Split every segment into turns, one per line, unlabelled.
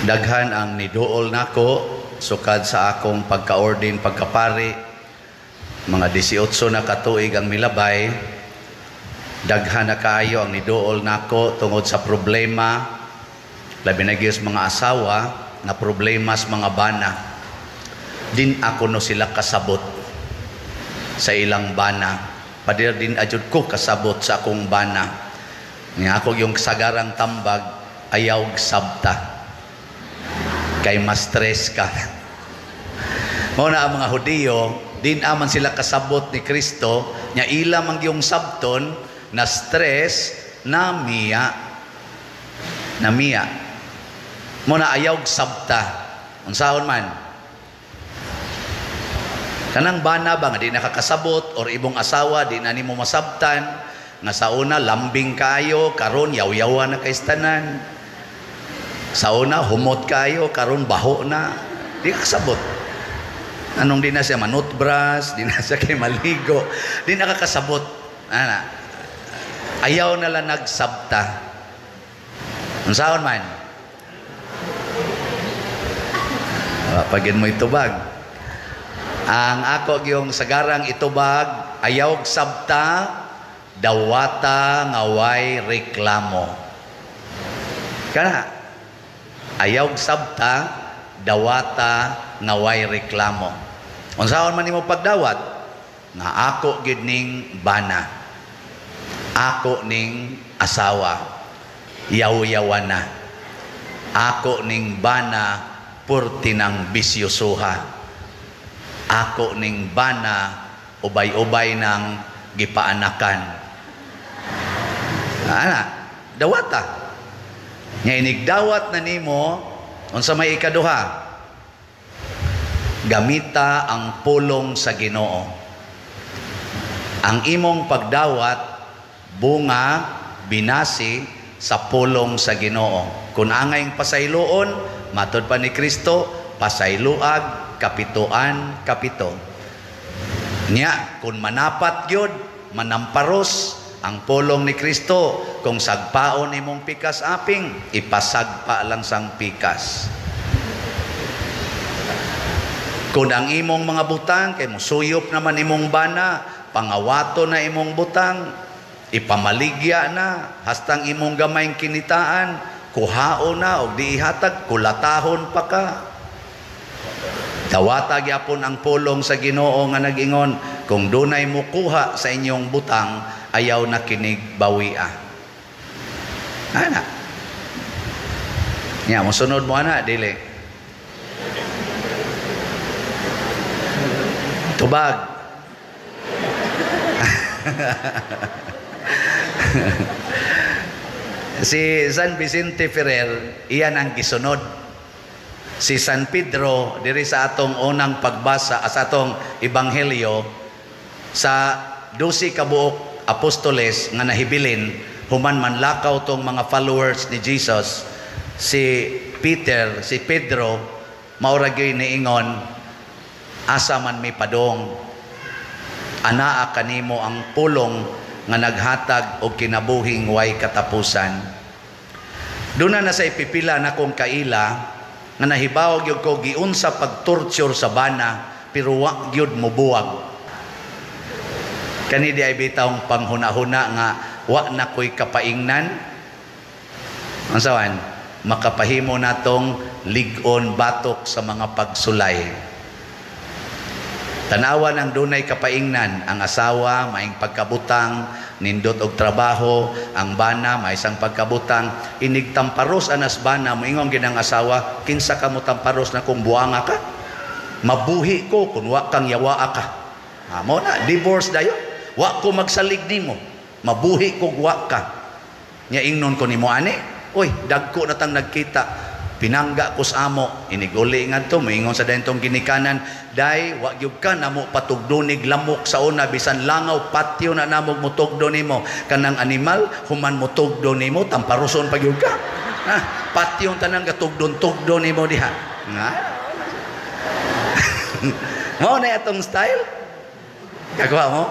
Daghan ang niduol nako sukad sa akong pagka-ordin pagkapari. Mga 18 na katuig ang milabay. Daghan na kaayo ang niduol nako tungod sa problema, labi na gyud mga asawa na problema sa mga bana. Din ako no sila kasabot sa ilang bana. Padir din ajud ko kasabot sa akong bana. Nga ako yung sagarang tambag, ayaw sabta. Kay mas stress ka. Muna ang mga Hudiyo, din aman sila kasabot ni Kristo, nya ilam ang yung sabton na stress na miya. Na miya. Muna ayaw sabta. Unsaon man? Kanang bana ba nga di nakakasabot or ibong asawa di na nimo masabtan nga sa una lambing kayo karon yaw-yawa na kay tanan. Sa una humot kayo karon baho na di kasabot. Anong di na siya manutbras, di na siya kay maligo, di nakakasabot. Ana. Ayaw na lang nagsabta. Unsaon man? Pagin mo itubag. Ang ako yung sagarang itubag, ayaw sabta, dawata ngaway reklamo. Kana, ayaw sabta, dawata ngaway reklamo. Unsaon man nimo pagdawat? Nga ako gid ning bana. Ako ning asawa. Yaw-yawan na. Ako ning bana purti ng bisyosuha. Ako ning bana ubay-ubay ng gipaanakan. Ana, dawata. Nga inigdawat na nimo unsa may ikaduha? Gamita ang pulong sa Ginoo. Ang imong pagdawat bunga binasi sa pulong sa Ginoo. Kung angay pasayloon, matud pa ni Kristo, pasayluag kapituan kapito. Nya kung manapat gyud, manamparos ang pulong ni Kristo, kung sagpaon imong pikas aping, ipasagpa lang sang pikas. Kung ang imong mga butang kay musuyop naman imong bana, pangawato na imong butang, ipamaligya na hastang imong gamayng kinitaan, kuhao na og di ihatag, kulatahon pa ka. Dawata gyapon ang pulong sa Ginoo nga nag-ingon, kung dunay mukuha sa inyong butang, ayaw na kinig bawia. Ana. Nya mosunod mo ana dili. Tubag. Si San Vicente Ferrer, iyan ang gisunod. Si San Pedro, diri sa atong unang pagbasa, sa atong ebanghelyo, sa 12 kabuok apostoles nga nahibilin, human manlakaw tong mga followers ni Jesus, si Peter, si Pedro, maura gyud niingon, asa man may padong, anaa kanimo ang pulong nga naghatag og kinabuhing way katapusan. Duna na sa ipipila na kong kaila, nga nahibaw gyud ko giunsa pagtorture sa bana, pero wa gyud mubuwag. Kani di ay bitawng panghuna-huna nga wa na ko'y kapaingnan. Ang sawan, makapahimo natong ligon batok sa mga pagsulay. Tanawan ang dunay kapaingnan, ang asawa maing pagkabutang, nindot og trabaho, ang bana may isang pagkabutang, inigtamparos anas bana, moingon gid ang asawa, kinsa ka mo tamparos na kung buanga ka? Mabuhi ko kun wa kang yawa ka. Amo na divorce dayo. Wa ko magsalig nimo. Mabuhi ko wa ka. Nya ingnon ko nimo ani, oy dagko na tang nagkita. Pinangga ko sa amo, iniguli nga to, moingon sa dentong ginikanan, day, wag gyud ka namo patugdonig lamok sa una, bisan langaw, patio na namog mutugdo nimo, kanang animal, human mutugdo nimo, tamparuson pa gyud ka. Patio tanang gatugdon-tugdo nimo diha. Nga? Mo na itong style? Kagawa mo?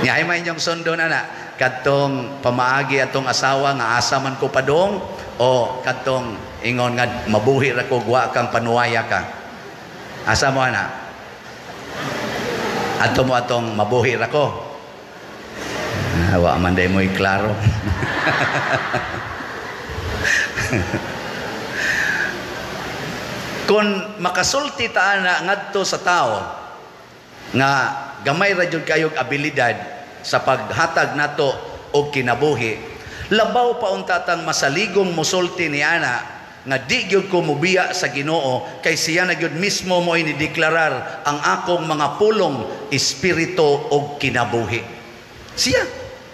Nyay may inyong sundo na na. Kadtong pamaagi atong asawa nga asa man ko padong, O katong ingon nga mabuhi ra ko wa kang panuwaya ka. Asa mo ana? Ato mo atong mabuhi ra ko. Wa man day mo'y klaro. Kung makasulti ta na ngadto sa tao nga gamay ra jud kayog abilidad sa paghatag nato og kinabuhi, labaw pa untatang masaligong musulti ni ana nga di gyud ko mubiya sa Ginoo kay siya na gyud mismo mo inideklarar ang akong mga pulong espiritu og kinabuhi. Siya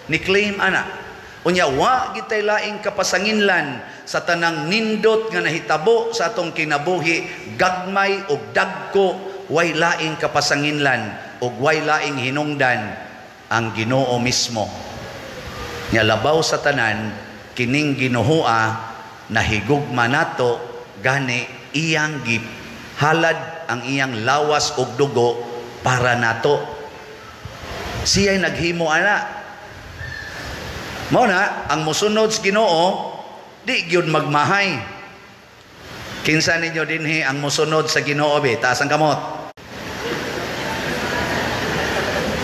ni claim ana. Unya wa gitay laing kapasanginlan sa tanang nindot nga nahitabo sa atong kinabuhi, gagmay og dagko, way laing kapasanginlan og way laing hinungdan ang Ginoo mismo. Nya labaw sa tanan kining ginuhua nahigugma nato gani iyang halad ang iyang lawas ug dugo para nato. Siya'y naghimo ana. Mao na ang mosunod sa Ginoo di gyud magmahay. Kinsa ninyo dinhi ang mosunod sa Ginoo be? Taas ang kamot.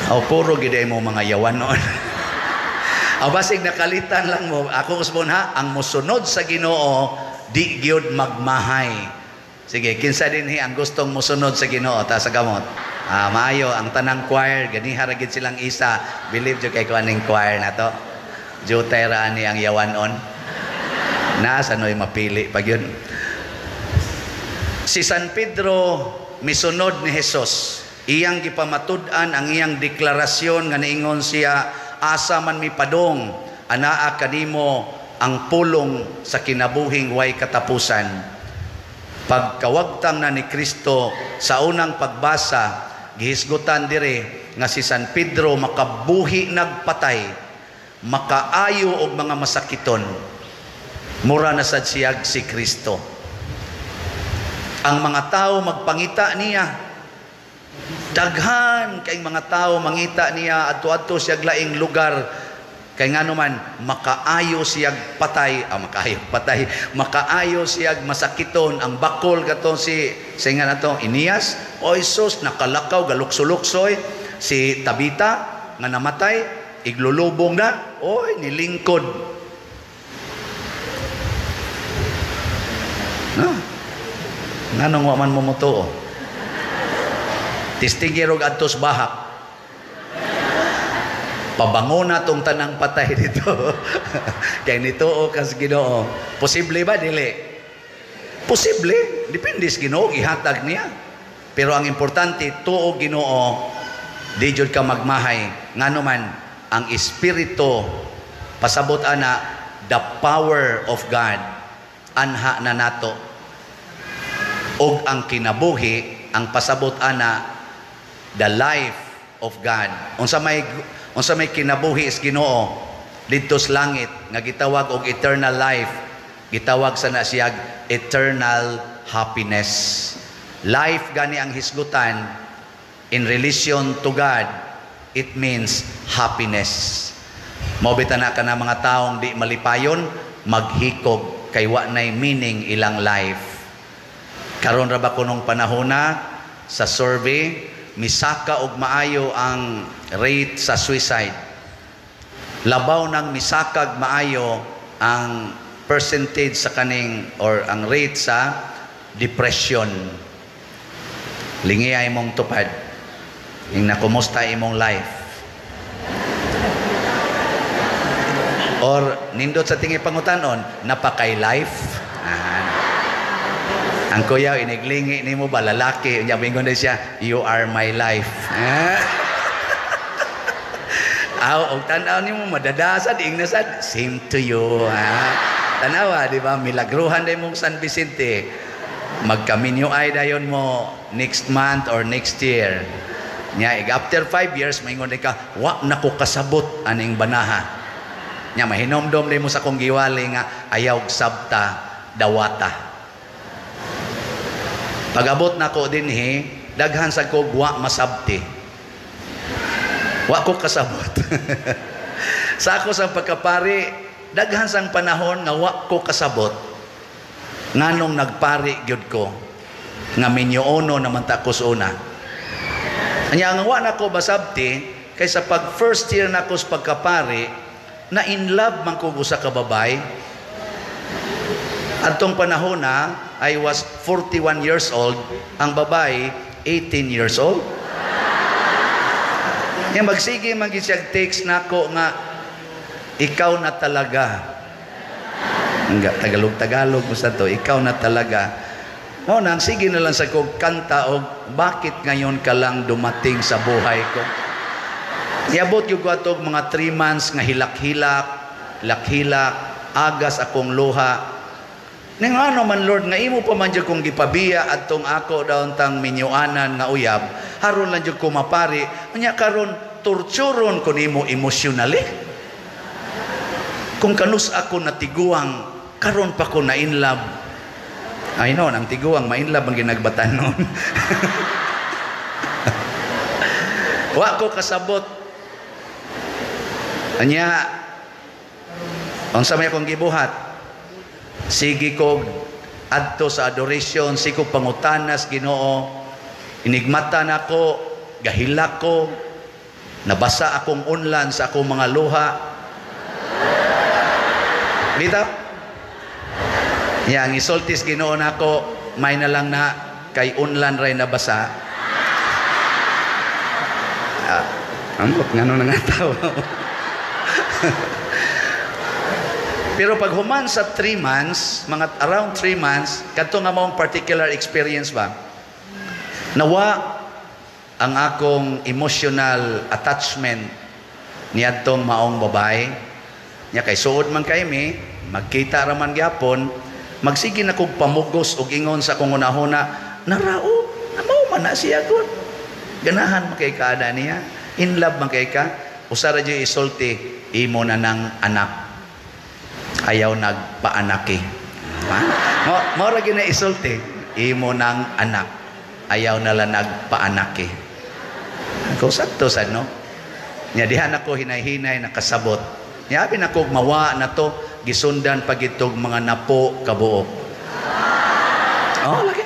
Aw puro gid mo mga yawan noon. Aw basig nakalitan lang mo. Ako usbon ha, ang mosunod sa Ginoo di gyud magmahay. Sige, kinsa dinhi ang gustong mosunod sa Ginoo? Taas ang kamot. Maayo ang tanang choir ganiha ra gid silang isa. Believe jud kay kuaning choir nato. Jutera ni ang yawanon. Nasa no'y mapili pag yun. Si San Pedro misunod ni Jesus. Iyang gipamatud-an ang iyang deklarasyon nga niingon siya, asa man mi padong anaa kanimo ang pulong sa kinabuhing way katapusan. Pagkawagtang na ni Kristo sa unang pagbasa, gihisgutan dire nga si San Pedro makabuhi nagpatay, makaayo og mga masakiton, mura na sad siyag si Kristo. Ang mga tao magpangita niya, daghan kay mga tao mangita niya adto-adto siyag laing lugar kay ngano man makaayo siyag patay, makaayo siyag masakiton. Ang bakol katon si nga nato Inias, oy sus nakalakaw galukso-luksoy. Si Tabita nga namatay, iglulubong na, oy nilingkod. Nganong wa man mumutuo? Tistingirog adtos bahak. Pabango na tong tanang patay dito. Kay nituo kas Ginoo. Posible ba dili? Posible, depende sa Ginoo ihatag niya. Pero ang importante tuo Ginoo, di jud ka magmahay. Ngano man ang espiritu pasabot ana the power of God anha na nato. Og ang kinabuhi ang pasabot ana the life of God. Unsa may kinabuhi is Ginoo didto sa langit nga gitawag og eternal life, gitawag sa na siyag eternal happiness. Life gani ang hisgutan in relation to God, it means happiness. Mobita na ka na mga taong di malipayon, maghikog kay wa nay meaning ilang life. Karon ra ba kunong panahona sa survey, misaka og maayo ang rate sa suicide. Labaw ng misakag maayo ang percentage sa kaning or ang rate sa depression. Lingi ay mong tupad. Ing nakumusta imong life. Or nindot sa tingi pangutanon, napakay life. Ang kuya, iniglingi ni mo ba, lalaki, niyabingon na siya, you are my life. Og tanaw ni mo, madadasad, ingnasad, same to you. Tanawa, di ba, milagruhan na mong San Vicente. Magkaminyo ay dayon mo next month or next year. After 5 years, maingon ka, wa na ko kasabot aning banaha. Mahinomdom mo sa kong giwali nga, ayaw sabta, dawata. Pag-abot na ko din daghan sa ko wa masabti. Wa ko kasabot. Sa ako sa pagkapari, daghan sang panahon nga wa ko kasabot nganong nagpari gyud ko nga minyoono naman ta ko sa una. Anya nga wa na ko basabti kaysa pag first year na ko sa pagkapari na in love man ko sa kababay. Adtong panahon na I was 41 years old, ang babae 18 years old. Nga magsige man gyud siya text nako nga ikaw na talaga. Nga Tagalog mo sa to, ikaw na talaga. O nang sige na lang sa kong kanta og bakit ngayon ka lang dumating sa buhay ko. Iabot yung ko atog mga 3 months nga hilak-hilak, agas akong luha. Ning ano man Lord, nga imo pa man dyan kong gipabiya at tong ako daon tang minyuanan nga uyab, haron lang dyan ko mapari, anya karon torturon ko nimo emotionally. Kung kanus ako natiguang, karon pa ko na in love. I know, ang tiguang, ma-inlove ang ginagbatan noon. Wa ko kasabot. Anya, ang samay akong gibuhat, sige ko adto sa adoration, sige ko pangutanas, Ginoo, inigmatan ako, gahilak ko, nabasa akong unlan sa akong mga luha. Dito? Yang isultis Ginoo nako, may na lang na kay unlan ray nabasa. Ambot ngano na nga tao. Pero pag human sa 3 months, mga around 3 months, kadto nga maong particular experience ba? Nawa ang akong emotional attachment niadtong maong babae. Nya kay suod man kay mi, magkita ra man gyapon. Magsige na kong pamugos o ingon sa kong unahuna, narao, namaw man na siya ko. Ganahan makay ka ada niya, in love makay ka, usara dyan isulti, imo na ng anak. Ayaw nagpaanaki. Mora gina isulti, imo ng anak. Ayaw na lang nagpaanaki. Kung sakto sad, no? Nya dihan ako hinay-hinay nakasabot. Nya abin ako mawa na to, gisundan pagitog mga napo kabuok. Oh, lagi.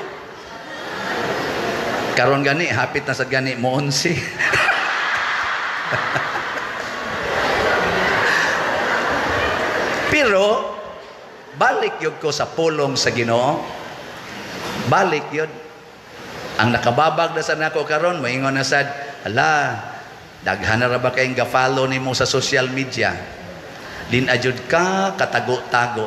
Karon gani, hapit na sa gani mo 11. Pero balik yun ko sa pulong sa Ginoo. Balik yun. Ang nakababag na sa nako karon, moingon na sad, ala, daghan na ra ba kayong ga-follow nimo sa social media? Din ajud ka katago-tago.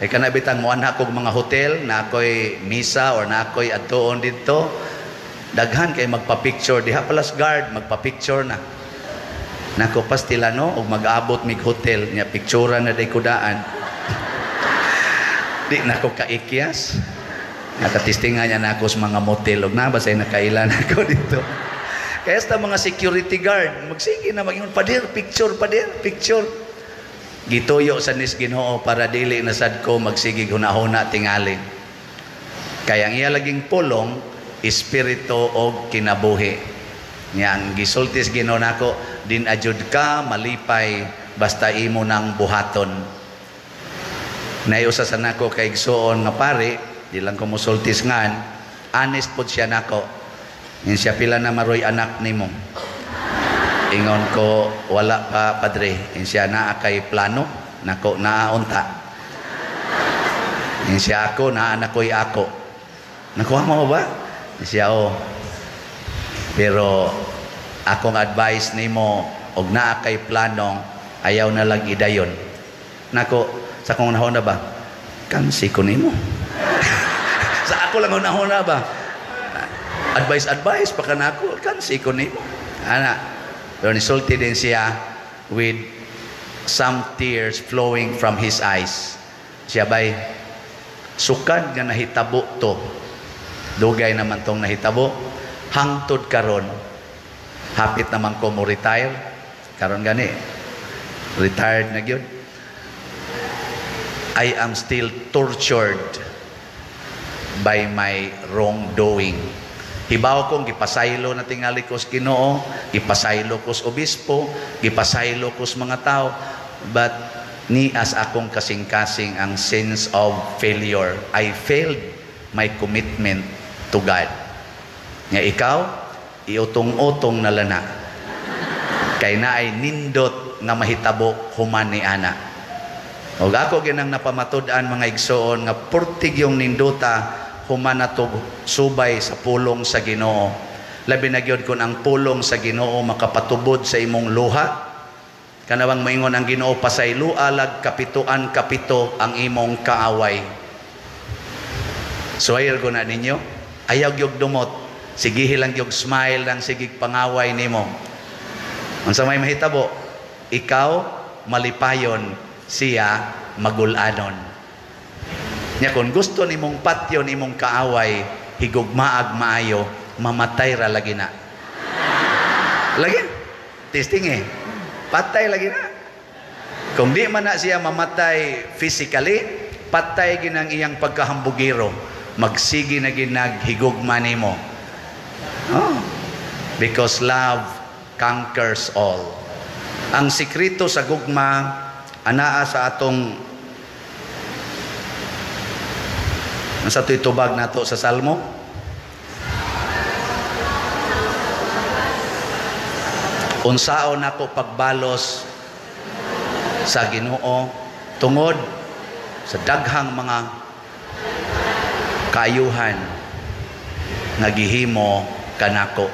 Ay kana bitang mo anha kog mga hotel na ako'y misa or na ako'y adtoon dito. Daghan kay magpa-picture diha palas guard, magpa-picture na. Nako pastilano og mag-abot mig hotel nya pictura na day kudaan. Di nako kaikyas. Nakatistingan niya na ako sa mga motel og nabasay nakailan ako dito. Kaya sa mga security guard, magsige na mag-ingon padir picture. Gituyo sa nis Ginoo para dili na sad ko magsige hunahuna tingali. Kaya ang iya laging pulong espiritu og kinabuhi. Yang gisultis Ginoo nako, din ajud ka malipay basta imo nang buhaton. Nayusa sa nako kay igsuon nga pare, di lang ko musultis ngan, honest pud siya nako. Nin siya pila na maroy anak nimo. Ingon ko, wala pa padre. Siya na kay plano, nako naaunta. Siya ako, naanakoy ako. Nakuha mo ba? Siya pero akong advice nimo, og naa kay plano, ayaw na lang idayon. Nako, sa kong nahon na ba? Kansi ko nimo. Sa ako lang nahon na ba? Advice pa ka na ako, kansi ko nimo. Ana, pero nisulti din siya with some tears flowing from his eyes. Siya ba'y sukad nga nahitabo to. Dugay naman tong nahitabo. Hangtod karon. Hapit naman ko mo retire. Karon gani. Retired na yun. I am still tortured by my wrongdoing. Hibaw kong gipasaylo na tingali ko sa Ginoo, gipasaylo ko sa obispo, gipasaylo ko sa mga tao, but ni as akong kasing-kasing ang sense of failure. I failed my commitment to God. Nga ikaw, iutong-utong na lana. Kay na ay nindot nga mahitabo human ni ana. O ako ginang napamatud-an mga igsoon nga purtig yung ninduta human na to subay sa pulong sa Ginoo. Labi na gyud kun ang pulong sa Ginoo makapatubod sa imong luha. Kanawang maingon ang Ginoo pasaylo alag kapituan kapito ang imong kaaway. So ayun ko na ninyo, ayaw gyud dumot, sige lang gyud smile lang sige pangaway nimo. Unsa may mahitabo, ikaw malipayon, siya magulanon. Nya kung gusto nimong patyon imong kaaway, higugmaag maayo, mamatay ra lagi na. Lagi? Testing eh. Patay lagi na. Kung di man na siya mamatay physically, patay ginang iyang pagkahambugiro. Magsigi na ginaghigugma nimo. Oh. Because love conquers all. Ang sikreto sa gugma, anaa sa atong nasa to'y tubag nato sa Salmo. Unsaon nako pagbalos sa Ginoo tungod sa daghang mga kaayuhan nga gihimo kanako.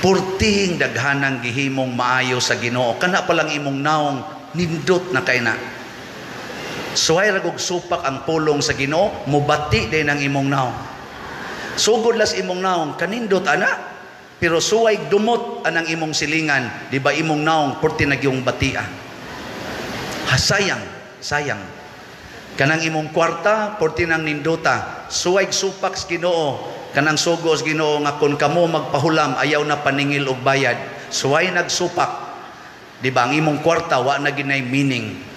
Purtihing daghanang gihimong maayo sa Ginoo. Kana pa lang imong naong nindot na kay na. Suway ragog supak ang pulong sa Ginoo, mubati din ang imong naong. Sugod las imong naong kanindot ana. Pero suway dumot anang imong silingan, di ba imong naong purti nagyong batia. Hasayang, sayang. Kanang imong kwarta, purti nang ninduta. Suway supak sa Ginoo, kanang sugos Ginoo nga kun kamo magpahulam ayaw na paningil og bayad. Suway nagsupak. Di ba ang imong kwarta wa na ginay meaning.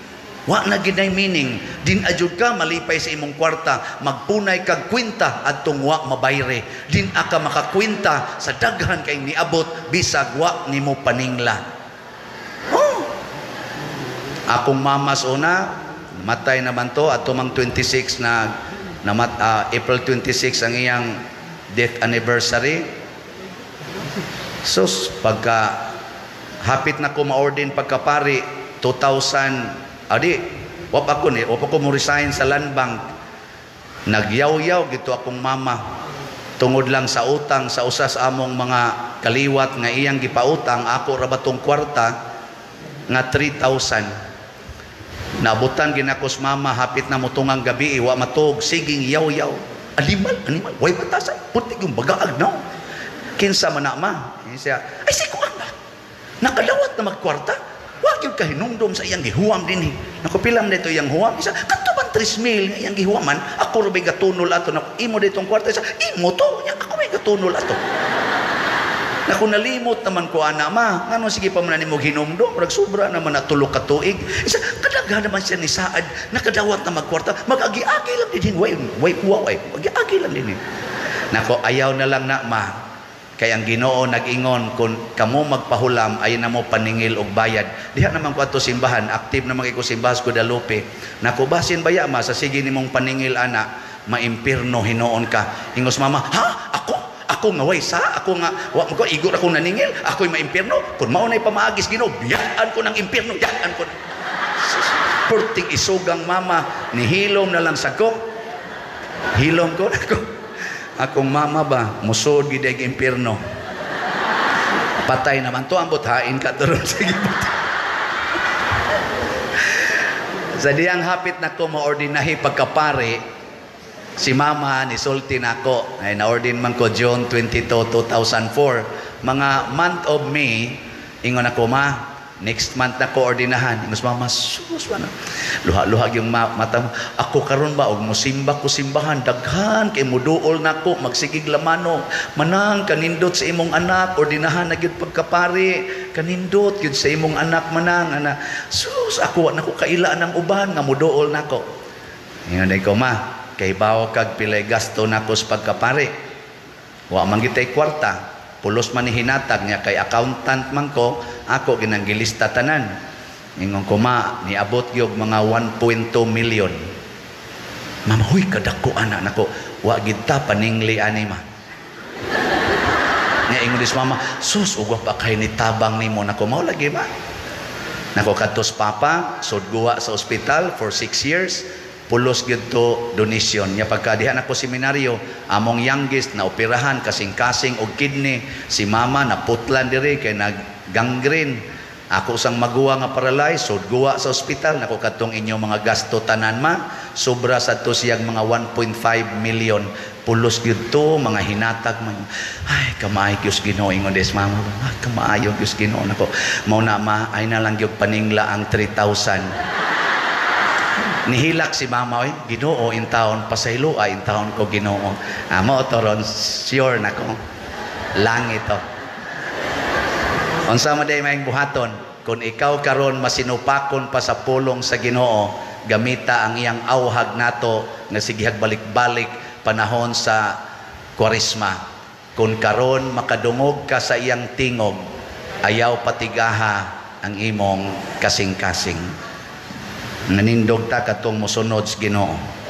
Wa na ginay meaning. Din adjud ka malipay sa imong kwarta, magpunay kag kwenta adtong wa mabayre. Din aka makakwenta sa daghan kay niabot bisag wa nimo paningla. Oh. Akong mamas una matay naman to at tumang 26 na April 26 ang iyang death anniversary. Sus, pagka hapit na ko ma-ordain pagkapari 2000 wap ako mo resign sa land bank. Nagyaw-yaw gito akong mama tungod lang sa utang sa usas among mga kaliwat nga iyang gipautang. Ako ra batong kwarta nga 3,000 nabutan ginakos mama hapit na mutungang gabi wa matog siging yaw-yaw animal way batasan putik yung bagaag no kinsa man na ma siya ay si kuan ba nakadawat na magkwarta. Wag yung kahinungdom sa iyang gihuwam din. Nakupilam na ito iyang huwam. Isa, kanto bang 3,000 nga iyang gihuwaman? Ako rin may gatunol ato. Imo ditong kwarta. Isa, imo to. Ako may gatunol ato. Naku nalimot naman ko ana ma. Ngano sige pa man nimo hinumdom. Ragsubra naman na tulok ka tuig. Isa, kadaghan naman siya ni Saad. Nakadawat na magkwarta. Mag-agi-agi lang din. Way. Mag-agi lang din. Naku, ayaw na lang na ma. Kaya ang Ginoo nag-ingon kung kamo magpahulam ay na mo paningil og bayad. Diha naman ko ato simbahan, active naman ko simbahas Guadalupe. Nakubasin baya ma sa sige nimong paningil ana, maimpirno hinoon ka. Ingos mama, ha? Ako nga way sa, ako nga wa ko igor ako naningil, ako'y maimpirno. Kung mao nay pamaagis Ginoo, biyaan ko ng impirno, biyaan ko. Purting isugang mama, nihilom na lang sa ko. Hilom ko nako. Akong mama ba, musod gid ang impierno. Patay naman to, ambot hain ka turon sige. Sa diyang hapit na ko maordinahi pagkapare, si mama ni sulti nako. Ay naordin man ko June 22, 2004. Mga month of May, ingon ako ma, next month na ko ordinahan. Mas mama, sus ba na? Luha-luha yung mata mo. Ako karon ba, og musimba ko simbahan, daghan, kay muduol na ko, magsigig lamano. Manang, kanindot sa imong anak, ordinahan na gyud pagkapari, kanindot gyud sa imong anak, manang, ana. Sus, ako, na ko kaila ng uban, nga muduol na ko. Ngayon ko, ma, kay bawa kag pilay gasto na ko sa pagkapari. Wa man gitay kwarta. Pulos man ni hinatag niya kay accountant man ko, ako ginanggilista tanan. Ingon ko, ma, niabot yung mga 1.2 million. Mama, huy, kadako anak nako. Wa gita paningli ani ma. Nga ingon dis mama, sus, ugwa pa kay ni tabang nimo nako. Mao lagi ma. Nako katos papa, sudguwa sa ospital for 6 years. Pulos gyud to donation. Nya pagkadihan ako seminaryo, among youngest na operahan kasing-kasing og kidney. Si mama naputlan diri kay nag-gangrene. Ako sang maguwa nga paralyzed, sudguwa sa ospital. Nako katong inyo mga gasto tanan ma. Sobra sa to siyang mga 1.5 million. Pulos gyud to mga hinatag man. Ay kamay gyud Ginoo ingon des mama. Ay kamaayo gyud Ginoo nako. Mao na ma ay na lang gyud paningla ang 3,000. Nihilak si mama, oy, Ginoo in taon, pasaylo in taon ko Ginoo. Amo toron sure nako. Langit to. Unsa man day maayong buhaton, kung ikaw karon masinupakon pa sa pulong sa Ginoo, gamita ang iyang awhag nato nga sigihag balik-balik panahon sa Kwaresma. Kung karon makadungog ka sa iyang tingog, ayaw patigaha ang imong kasing-kasing. Nanindog ta katong mosunod sa Ginoo.